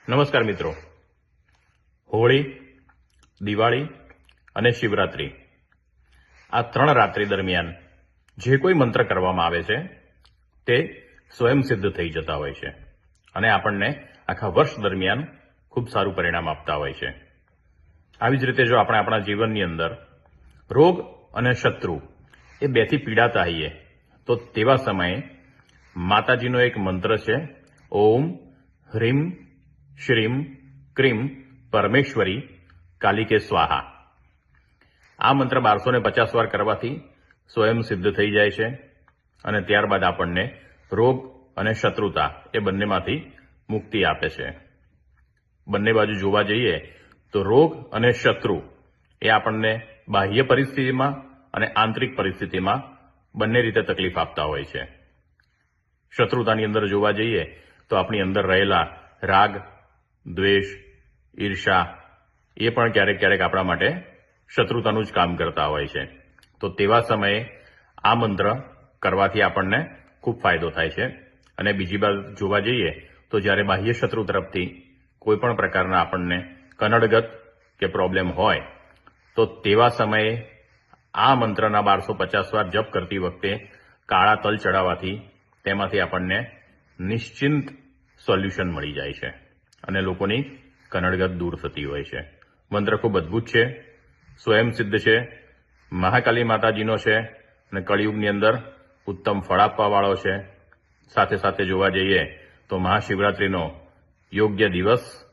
નમસ્કાર મિત્રો, હોળી, દિવાળી અને શિવરાત્રી આ 3 રાત્રિ દરમિયાન જે કોઈ મંત્ર કરવામાં આવે છે તે સ્વયં સિદ્ધ થઈ જતા હોય છે અને આપણને આખા વર્ષ દરમિયાન ખૂબ સારું પરિણામ આપતા હોય છે. આવી જ રીતે જો આપણે આપણા જીવનની અંદર રોગ અને શત્રુ એ બેથી પીડાતા હોઈએ તો તેવા સમયે માતાજીનો એક મંત્ર છે, ઓમ હ્રીમ શ્રીમ ક્રીમ પરમેશ્વરી કાલિકે સ્વાહા. આ મંત્ર 1250 વાર કરવાથી સ્વયં સિદ્ધ થઈ જાય છે અને ત્યારબાદ આપણને રોગ અને શત્રુતા એ બંનેમાંથી મુક્તિ આપે છે. બંને બાજુ જોવા જઈએ તો રોગ અને શત્રુ એ આપણને બાહ્ય પરિસ્થિતિમાં અને આંતરિક પરિસ્થિતિમાં બંને રીતે તકલીફ આપતા હોય છે. શત્રુતાની અંદર જોવા જઈએ તો આપણી અંદર રહેલા રાગ, દ્વેષ, ઈર્ષા એ પણ ક્યારેક ક્યારેક આપણા માટે શત્રુતાનું જ કામ કરતા હોય છે. તો તેવા સમયે આ મંત્ર કરવાથી આપણને ખૂબ ફાયદો થાય છે. અને બીજી બાજુ જોવા જઈએ તો જ્યારે બાહ્ય શત્રુ તરફથી કોઈ પણ પ્રકારના આપણને કનડગત કે પ્રોબ્લેમ હોય તો તેવા સમયે આ મંત્રના 1250 વાર જપ કરતી વખતે કાળા તલ ચડાવવાથી તેમાંથી આપણને નિશ્ચિંત સોલ્યુશન મળી જાય છે અને લોકોની કનડગત દૂર થતી હોય છે. મંત્ર ખૂબ અદ્ભુત છે, સ્વયં સિદ્ધ છે, મહાકાલી માતાજીનો છે અને કળિયુગની અંદર ઉત્તમ ફળ આપવાવાળો છે. સાથે સાથે જોવા જઈએ તો મહાશિવરાત્રિનો યોગ્ય દિવસ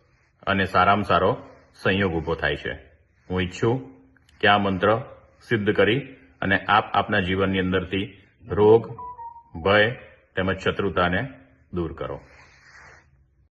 અને સારામાં સારો સંયોગ ઊભો થાય છે. હું ઈચ્છું કે આ મંત્ર સિદ્ધ કરી અને આપ આપના જીવનની અંદરથી રોગ, ભય તેમજ શત્રુતાને દૂર કરો.